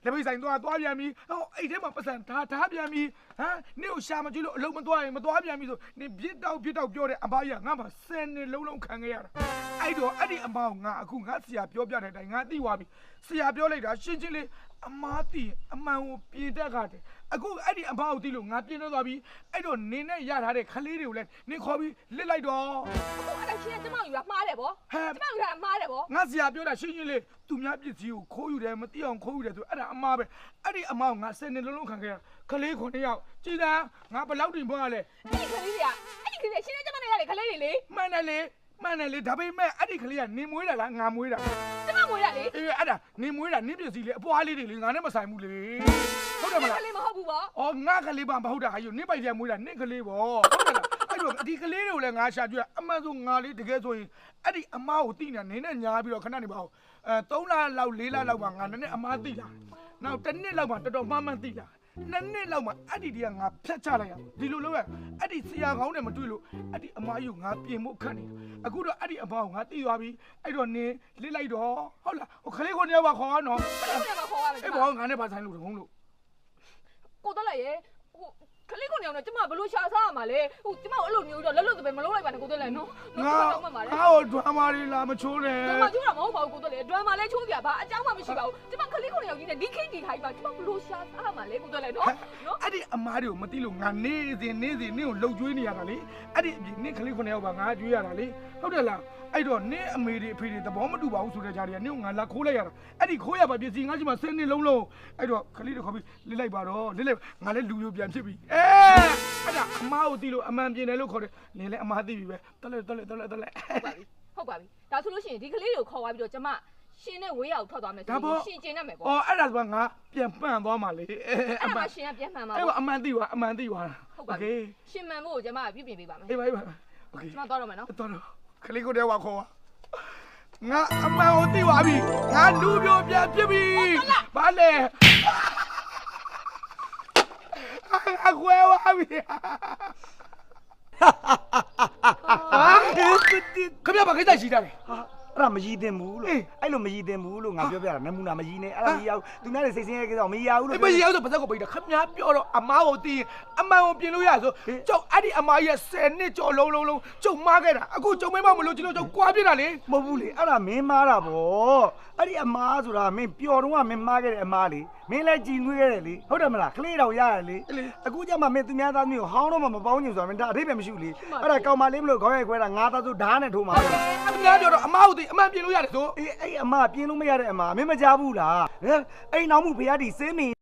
လက်ပိတ်ဆိုင်သွားပြန်ပြီဟောအဲ့ထဲမှာပတ်စံထားပြန်ပြီဟမ်နင့်ကိုရှာမကြည့်လို့အလုံးမသွားရင်မသွားပြန်ပြီဆိုနင်ပြစ်တောက်ပြောတဲ့အမကြီးကငါ့မှာ10နှစ်လုံးခံခဲ့ရတာအဲ့တော့အဲ့ဒီအမကိုငါအခုငါဆရာပြောပြတဲ့အတိုင်းငါသိသွားပြီဆရာပြောလိုက်တာရှင်းလေးအမားတီအမှန်ကိုပြင်တတ်ကြတယ်အခုအဲ့ဒီအမကိုသိလို့ငါပြင်တော့သွားပြီအဲ့တော့နင်းနဲ့ရထားတဲ့ခလေးတွေကိုလည်းနင်းခေါ်ပြီးလစ်လိုက်တော့အခုအဲ့ဒါရှင်းတဲ့ကျမယူတာမှားတယ်ဗောကျမယူတာမှားတယ်ဗောငါဆရာပြောတာရှင်းလေးသူများပစ္စည်းကိုခိုးယူတယ်မသိအောင်ခိုးယူတယ်ဆိုအဲ့ဒါအမားပဲအဲ့ဒီအမကိုငါ10နှစ်လုံးခံခဲ့ရခလေး9ယောက်ကြည်သာငါဘယ်လောက်တင်ဖွင့်ရလဲအဲ့ဒီခလေးတွေကရှင်းတဲ့ကျမနဲ့ရတဲ့ခလေးတွေလေမှန်တယ်လေဒါပေမဲ့အဲ့ဒီခလေးကနေမွေးတာလားငါမွေးတာကျမမွေးတာလေအေးအဲ့ဒါနေမွေးတာနင်းပစ္စည်းလေအပွားလေးတွေလေငါနဲ့မဆိုင်ဘူးလေဟုတ်တယ်မလားခလေးမဟုတ်ဘူးဗောအော်ငါခလေးပါမဟုတ်တာဟာယူနင်းပိုက်ရမွေးတာနင်းခလေးဗောဟုတ်တယ်လားအဲ့တော့ဒီကလေးတွေကိုလည်းငါရှာကြည့်အမှန်ဆိုငါလေးတကယ်ဆိုရင်အဲ့ဒီအမားကိုတိနေနင်းနဲ့ညာပြီးတော့ခဏနေပါဦး3လလောက်4လလောက်ပါငါနည်းနည်းအမားတိလာနောက်တစ်နှစ်လောက်မှတော်တော်မှန်တိလာနှစ်လောက်မှအဲ့ဒီတည်းကငါဖြတ်ချလိုက်ရဒီလိုလုပ်ရအဲ့ဒီဆရာကောင်းနဲ့မတွေ့လို့အဲ့ဒီအမားကြီးကိုငါပြင်ဖို့ခက်နေတာအခုတော့အဲ့ဒီအမားကိုငါတိသွားပြီအဲ့တော့နင်းလစ်လိုက်တော့ဟုတ်လားဟိုခလေးကိုတယောက်ပါခေါ်ရနော်ခလေးကိုတယောက်ပါခေါ်ရမယ်အေးဘောငါနဲ့ပါဆိုင်လို့တကုန်းလို့ကိုတော့လိုက်ရဲ့ဟိုခလေးကိုနေအောင်တော့ကျမဘလို့ရှာစားရမှာလဲဟိုကျမအဲ့လိုမျိုးတော့လက်လွတ်တပဲမလုပ်လိုက်ပါနဲ့ကိုတော့လိုက်နော်ငါဟိုဒွမ်းမာတွေလာမချိုးနဲ့ဒွမ်းမာချိုးတာမဟုတ်ပါဘူးကိုတော့လေဒွမ်းမာလဲချိုးပြဘာအကြောင်းမှမရှိပါဘူးကျမခလေးကိုနေအောင်ကြီးနဲ့ဒီခိတ်ဒီခိုင်းပါကျမဘလို့ရှာစားရမှာလဲကိုတော့လိုက်နော်အဲ့ဒီအမားတွေကိုမသိလို့ငါနေစဉ်နင်းကိုလှုပ်ကျွေးနေရတာလေအဲ့ဒီအပြင်နင်းခလေး9ယောက်ပါငါကျွေးရတာလေဟုတ်တယ်လားအဲ့တော့နင်းအမေတွေအဖေတွေသဘောမတူပါဘူးဆိုတဲ့ကြားတွေကနင်းကိုငါလာခိုးလိုက်ရတာအဲ့ဒီခိုးရပါပစ္စည်းငါ့ချင်မှာ10နှစ်လုံးအဲ့တော့ခလေးတွေခေါ်ပြီးလစ်လိုက်ပါတော့လစ်လိုက်ငါလည်းလူမျိုးပြန်ဖြစ်ပြီအဲ့ဒါအမားကိုသိလို့အမှန်ပြင်တယ်လို့ခေါ်တယ်နင်းလည်းအမားသိပြီပဲတက်လက်ဟုတ်ပါပြီဒါဆိုလို့ရှိရင်ဒီကလေးတွေကိုခေါ်သွားပြီးတော့ကျမရှင်နဲ့ဝေးရအောင်ထွက်သွားမယ်ဆိုရင်ရှင်ကျင်တတ်မယ်ပေါ့အော်အဲ့ဒါဆိုငါပြန်ပန့်သွားမှာလေအမှန်ရှင်ကပြန်မှန်ပါအဲ့အမှန်သိသွားဟုတ်ပါပြီရှင်မှန်ဖို့ကျမပြုပြင်ပေးပါမယ်အေးပါโอเคကျမသွားတော့မယ်နော်တော်ခလေးကိုတည်းကခေါ်ငါအမှန်ကိုသိသွားပြီငါလူမျိုးပြန်ဖြစ်ပြီဘာလဲအခွဲသွားပြီခမရပါခိတ်ရှိတာလေအဲ့ဒါမရည်တင်ဘူးလို့အဲ့လိုမရည်တင်ဘူးလို့ငါပြောပြတာနမူနာမရည်နဲ့အဲ့ဒါမရအောင်သူများတွေစိတ်ဆင်းရဲကြတော့မရဘူးလို့မရအောင်ဆိုပါစက်ကိုပိတ်တာခမရပြောတော့အမားကိုသိရင်အမှန်ကိုပြင်လို့ရဆိုကျုပ်အဲ့ဒီအမားရဲ့10နှစ်ကျော်လုံးကျုပ်မားခဲ့တာအခုကျုံမင်းမမလို့ကျုပ်ကွာပြစ်တာလေမဟုတ်ဘူးလေအဲ့ဒါမင်းမားတာဗောအဲ့ဒီအမားဆိုတာမင်းပျော်တော့ကမင်းမားခဲ့တဲ့အမားလေမင်းလည်းကြည်နွေးခဲ့တယ်လေဟုတ်တယ်မလားကလေးတော်ရတယ်လေအခုကျမှမင်းသူများသားမျိုးဟောင်းတော့မှမပေါင်းညင်ဆိုတာမင်းဒါအထိပ္ပယ်မရှိဘူးလေအဲ့ဒါကောင်မလေးမလို့ခေါင်းရိုက်ခွဲတာငါသားစုဓာတ်နဲ့ထိုးမှာအများပြောတော့အမားကိုသိအမှန်ပြင်လို့ရတယ်ဆိုအေးအဲ့အမားပြင်လို့မရတဲ့အမားမင်းမကြားဘူးလားအဲ့နောက်မှုဖရားဒီစင်းမင်း